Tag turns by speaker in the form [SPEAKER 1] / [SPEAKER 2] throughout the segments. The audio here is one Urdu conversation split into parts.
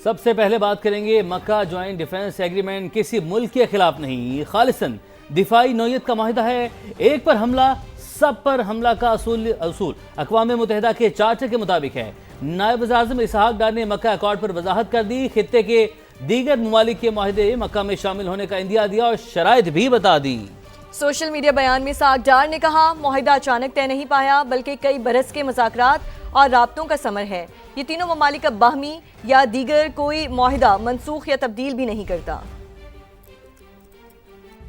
[SPEAKER 1] سب سے پہلے بات کریں گے مکہ جوائنٹ ڈیفنس ایگریمنٹ کسی ملک کے خلاف نہیں، خالصاً دفاعی نوعیت کا معاہدہ ہے۔ ایک پر حملہ سب پر حملہ کا اصول اقوام متحدہ کے چارٹر کے مطابق ہے۔ نائب وزیر اعظم اسحاق ڈار نے مکہ ایکارڈ پر وضاحت کر دی، خطے کے دیگر ممالک کے معاہدے مکہ میں شامل ہونے کا اندیا دیا اور شرائط بھی بتا دی۔
[SPEAKER 2] سوشل میڈیا بیان میں اسحاق ڈار نے کہا، معاہدہ اچانک طے نہیں پایا بلکہ کئی برس کے مذاکرات اور رابطوں کا ثمر ہے۔ یہ تینوں ممالک کا باہمی یا دیگر کوئی معاہدہ منسوخ یا تبدیل بھی نہیں کرتا۔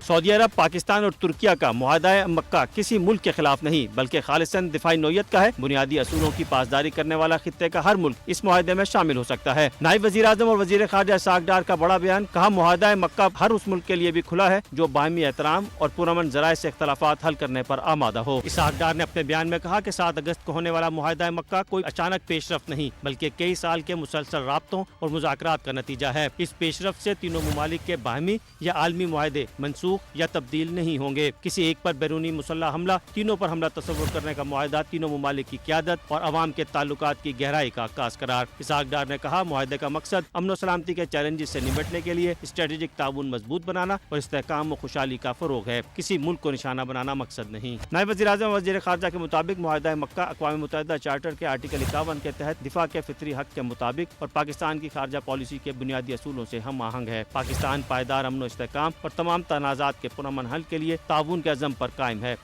[SPEAKER 3] سعودی عرب، پاکستان اور ترکیہ کا معاہدہ مکہ کسی ملک کے خلاف نہیں بلکہ خالصاً دفاعی نوعیت کا ہے۔ بنیادی اصولوں کی پاسداری کرنے والا خطے کا ہر ملک اس معاہدے میں شامل ہو سکتا ہے۔ نائب وزیر اعظم اور وزیر خارجہ اسحاق ڈار کا بڑا بیان، کہا معاہدہ مکہ ہر اس ملک کے لیے بھی کھلا ہے جو باہمی احترام اور پرامن ذرائع سے اختلافات حل کرنے پر آمادہ ہو۔ اسحاق ڈار نے اپنے بیان میں کہا کہ 7 اگست کو ہونے والا معاہدہ مکہ کوئی اچانک پیش رفت نہیں بلکہ کئی سال کے مسلسل رابطوں اور مذاکرات کا نتیجہ ہے۔ اس پیش رفت سے تینوں ممالک کے باہمی یا عالمی معاہدے منسوخ یا تبدیل نہیں ہوں گے۔ کسی ایک پر بیرونی مسلح حملہ، تینوں پر حملہ تصور کرنے کا معاہدہ تینوں ممالک کی قیادت اور عوام کے تعلقات کی گہرائی کا عکاس قرار۔ اسحاق ڈار نے کہا، معاہدے کا مقصد امن و سلامتی کے چیلنجز سے نمٹنے کے لیے اسٹریٹجک تعاون مضبوط بنانا اور استحکام و خوشحالی کا فروغ ہے، کسی ملک کو نشانہ بنانا مقصد نہیں۔ نائب وزیر اعظم اور وزیر خارجہ کے مطابق معاہدہ مکہ اقوام متحدہ چارٹر کے آرٹیکل 51 کے تحت دفاع کے فطری حق کے مطابق اور پاکستان کی خارجہ پالیسی کے بنیادی اصولوں سے ہم آہنگ ہے۔ پاکستان پائیدار امن و استحکام اور تمام تنازعات کے پرامن حل کے لیے تعاون کے عزم پر قائم ہے۔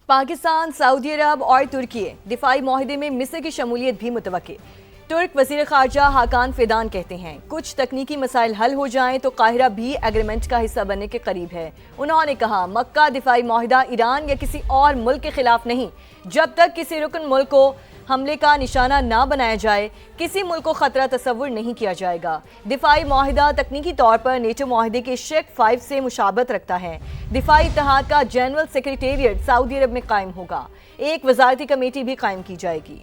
[SPEAKER 2] پاکستان، سعودی عرب اور ترکی دفاعی معاہدے میں مصر کی شمولیت بھی متوقع۔ ترک وزیر خارجہ حاکان فیدان کہتے ہیں، کچھ تکنیکی مسائل حل ہو جائیں تو قاہرہ بھی ایگریمنٹ کا حصہ بننے کے قریب ہے۔ انہوں نے کہا، مکہ دفاعی معاہدہ ایران یا کسی اور ملک کے خلاف نہیں، جب تک کسی رکن ملک کو حملے کا نشانہ نہ بنایا جائے، کسی ملک کو خطرہ تصور نہیں کیا جائے گا۔ دفاعی معاہدہ تکنیکی طور پر نیٹو معاہدے کے شیک 5 سے مشابہت رکھتا ہے۔ دفاعی اتحاد کا جنرل سیکریٹریٹ سعودی عرب میں قائم ہوگا۔ ایک وزارتی کمیٹی بھی قائم کی جائے گی۔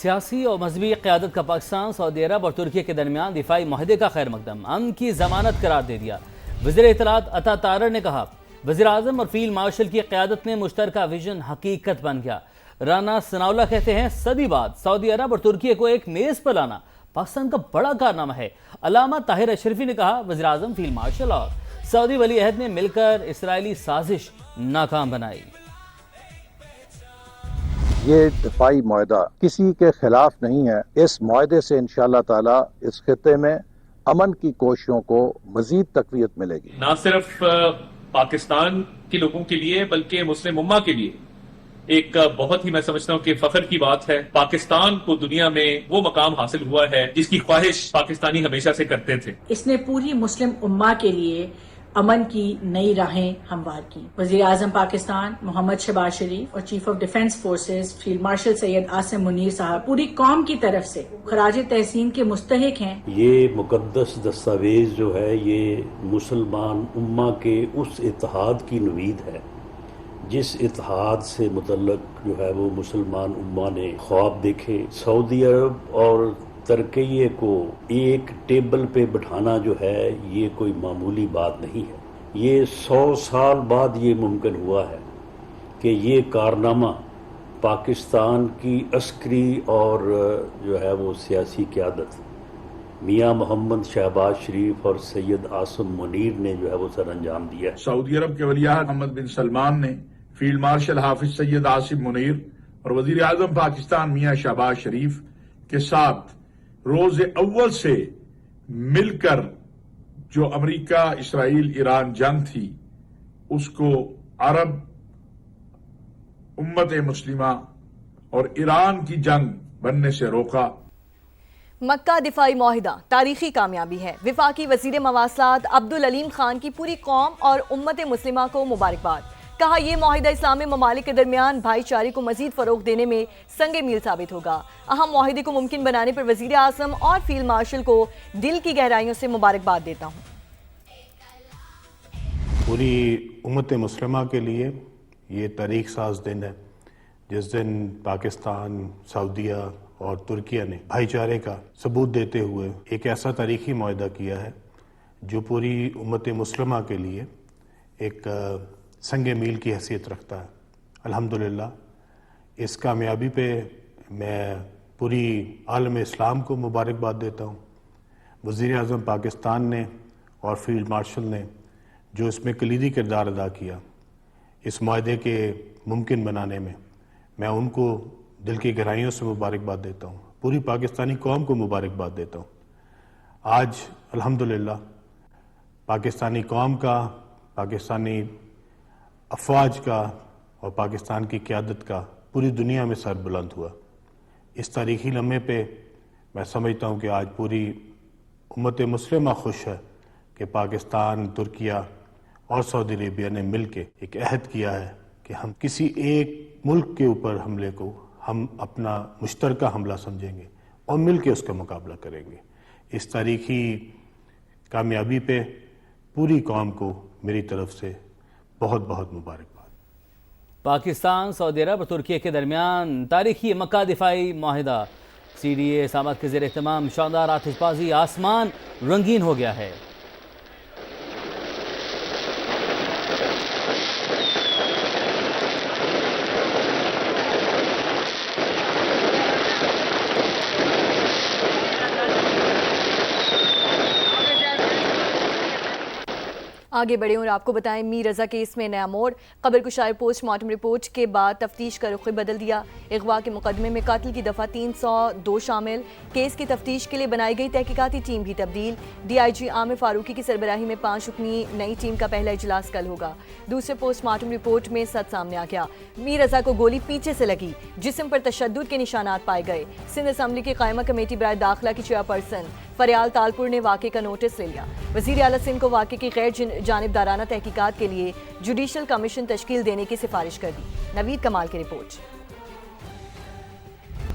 [SPEAKER 1] سیاسی اور مذہبی قیادت کا پاکستان، سعودی عرب اور ترکی کے درمیان دفاعی معاہدے کا خیر مقدم امن کی ضمانت قرار دے دیا۔ وزیر اطلاعات عطا طارر نے کہا، وزیر اعظم اور فیلڈ مارشل کی قیادت میں مشترکہ ویژن حقیقت بن گیا۔ رانا ثناءاللہ کہتے ہیں، صدی بعد سعودی عرب اور ترکی کو ایک میز پر لانا پاکستان کا بڑا کارنامہ ہے۔ علامہ طاہر اشرفی نے کہا، وزیر اعظم، فیلڈ مارشل اور سعودی ولی عہد نے مل کر اسرائیلی سازش ناکام بنائی۔
[SPEAKER 4] یہ دفاعی معاہدہ کسی کے خلاف نہیں ہے۔ اس معاہدے سے انشاءاللہ تعالی اس خطے میں امن کی کوششوں کو مزید تقویت ملے گی،
[SPEAKER 5] نہ صرف پاکستان کے لوگوں کے لیے بلکہ مسلم امہ کے لیے ایک بہت ہی، میں سمجھتا ہوں کہ فخر کی بات ہے۔ پاکستان کو دنیا میں وہ مقام حاصل ہوا ہے جس کی خواہش پاکستانی ہمیشہ سے کرتے تھے۔
[SPEAKER 6] اس نے پوری مسلم امہ کے لیے امن کی نئی راہیں ہموار کی۔ وزیر اعظم پاکستان محمد شہباز شریف اور chief of defence forces field marshal Syed Asim Munir صاحب پوری قوم کی طرف سے خراج تحسین کے مستحق ہیں۔
[SPEAKER 7] یہ مقدس دستاویز جو ہے یہ مسلمان امہ کے اس اتحاد کی نوید ہے جس اتحاد سے متعلق جو ہے وہ مسلمان امہ نے خواب دیکھے۔ سعودی عرب اور ترکیے کو ایک ٹیبل پہ بٹھانا جو ہے یہ کوئی معمولی بات نہیں ہے۔ یہ 100 سال بعد یہ ممکن ہوا ہے کہ یہ کارنامہ پاکستان کی عسکری اور جو ہے وہ سیاسی قیادت میاں محمد شہباز شریف اور سید عاصم منیر نے جو ہے وہ سر انجام دیا ہے۔
[SPEAKER 8] سعودی عرب کے ولی عہد محمد بن سلمان نے فیلڈ مارشل حافظ سید عاصم منیر اور وزیر اعظم پاکستان میاں شہباز شریف کے ساتھ روز اول سے مل کر جو امریکہ اسرائیل ایران جنگ تھی اس کو عرب، امت مسلمہ اور ایران کی جنگ بننے سے روکا۔
[SPEAKER 2] مکہ دفاعی معاہدہ تاریخی کامیابی ہے۔ وفاقی وزیر مواصلات عبدالعلیم خان کی پوری قوم اور امت مسلمہ کو مبارکباد۔ کہا، یہ معاہدہ اسلامی ممالک کے درمیان بھائی چارے کو مزید فروغ دینے میں سنگ میل ثابت ہوگا۔ اہم معاہدے کو ممکن بنانے پر وزیر اعظم اور فیلڈ مارشل کو دل کی گہرائیوں سے مبارکباد دیتا ہوں۔
[SPEAKER 9] پوری امت مسلمہ کے لیے یہ تاریخ ساز دن ہے جس دن پاکستان، سعودیہ اور ترکیہ نے بھائی چارے کا ثبوت دیتے ہوئے ایک ایسا تاریخی معاہدہ کیا ہے جو پوری امت مسلمہ کے لیے ایک سنگ میل کی حیثیت رکھتا ہے۔ الحمدللہ اس کامیابی پہ میں پوری عالم اسلام کو مبارکباد دیتا ہوں. وزیر اعظم پاکستان نے اور فیلڈ مارشل نے جو اس میں کلیدی کردار ادا کیا اس معاہدے کے ممکن بنانے میں ان کو دل کی گہرائیوں سے مبارکباد دیتا ہوں. پوری پاکستانی قوم کو مبارکباد دیتا ہوں. آج الحمدللہ پاکستانی قوم کا، پاکستانی افواج کا اور پاکستان کی قیادت کا پوری دنیا میں سر بلند ہوا. اس تاریخی لمحے پہ میں سمجھتا ہوں کہ آج پوری امت مسلمہ خوش ہے کہ پاکستان، ترکیہ اور سعودی عربیہ نے مل کے ایک عہد کیا ہے کہ ہم کسی ایک ملک کے اوپر حملے کو ہم اپنا مشترکہ حملہ سمجھیں گے اور مل کے اس کا مقابلہ کریں گے. اس تاریخی کامیابی پہ پوری قوم کو میری طرف سے بہت بہت مبارکباد.
[SPEAKER 1] پاکستان، سعودی عرب اور ترکیہ کے درمیان تاریخی مکہ دفاعی معاہدہ CDA اسامت کے زیر اہتمام شاندار آتش بازی، آسمان رنگین ہو گیا ہے.
[SPEAKER 2] آگے بڑھیں اور آپ کو بتائیں میر رضا کیس میں نیا موڑ. قبر کشائی پوسٹ مارٹم رپورٹ کے بعد تفتیش کا رخ بدل دیا. اغوا کے مقدمے میں قاتل کی دفعہ 302 شامل. کیس کی تفتیش کے لیے بنائی گئی تحقیقاتی ٹیم بھی تبدیل. DIG عامر فاروقی کی سربراہی میں 5 رکنی نئی ٹیم کا پہلا اجلاس کل ہوگا. دوسرے پوسٹ مارٹم رپورٹ میں سچ سامنے آ گیا. میر رضا کو گولی پیچھے سے لگی، جسم پر تشدد کے نشانات پائے گئے. سندھ اسمبلی کی قائمہ کمیٹی برائے داخلہ کی چیئرپرسن فریال تالپور نے واقعے کا نوٹس لے لیا. وزیر اعلیٰ سندھ کو واقعے کی غیر جانبدارانہ تحقیقات کے لیے جوڈیشل کمیشن تشکیل دینے کی سفارش کر دی. نوید کمال کی رپورٹ.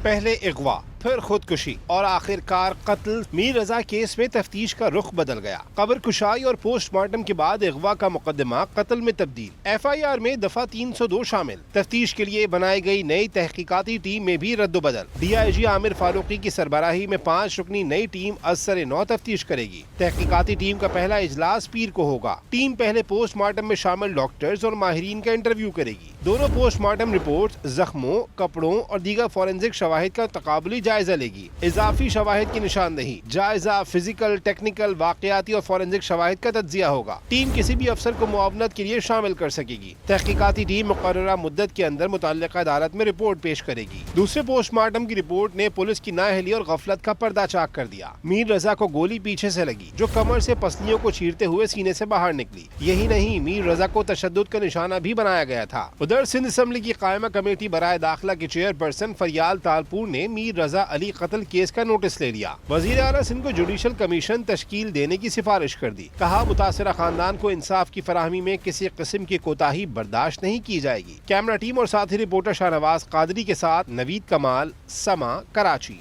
[SPEAKER 10] پہلے اغوا، پھر خودکشی اور آخر کار قتل. میر رضا کیس میں تفتیش کا رخ بدل گیا. قبر کشائی اور پوسٹ مارٹم کے بعد اغوا کا مقدمہ قتل میں تبدیل. FIR میں دفعہ 302 شامل. تفتیش کے لیے بنائی گئی نئی تحقیقاتی ٹیم میں بھی رد و بدل. DIG عامر فاروقی کی سربراہی میں 5 رکنی نئی ٹیم از سر نو تفتیش کرے گی. تحقیقاتی ٹیم کا پہلا اجلاس پیر کو ہوگا. ٹیم پہلے پوسٹ مارٹم میں شامل ڈاکٹرز اور ماہرین کا انٹرویو کرے گی. دونوں پوسٹ مارٹم رپورٹ زخموں، کپڑوں اور دیگر فورینزک شواہد کا تقابلی جائزہ لے گی. اضافی شواہد کی نشاندہی، جائزہ، فزیکل، ٹیکنیکل، واقعاتی اور فورینزک شواہد کا تجزیہ ہوگا. ٹیم کسی بھی افسر کو معاونت کے لیے شامل کر سکے گی. تحقیقاتی ٹیم مقررہ مدت کے اندر متعلقہ عدالت میں رپورٹ پیش کرے گی. دوسرے پوسٹ مارٹم کی رپورٹ نے پولیس کی نااہلی اور غفلت کا پردہ چاک کر دیا. میر رضا کو گولی پیچھے سے لگی جو کمر سے پسلیوں کو چیرتے ہوئے سینے سے باہر نکلی. یہی نہیں، میر رضا کو تشدد کا نشانہ بھی بنایا گیا تھا. ادھر سندھ اسمبلی کی قائمہ کمیٹی برائے داخلہ کے چیئرپرسن فریال تالپور نے میر رضا علی قتل کیس کا نوٹس لے لیا. وزیر اعلیٰ سندھ کو جوڈیشل کمیشن تشکیل دینے کی سفارش کر دی. کہا متاثرہ خاندان کو انصاف کی فراہمی میں کسی قسم کی کوتاہی برداشت نہیں کی جائے گی. کیمرہ ٹیم اور ساتھی رپورٹر شاہنواز قادری کے ساتھ نوید کمال، سما، کراچی.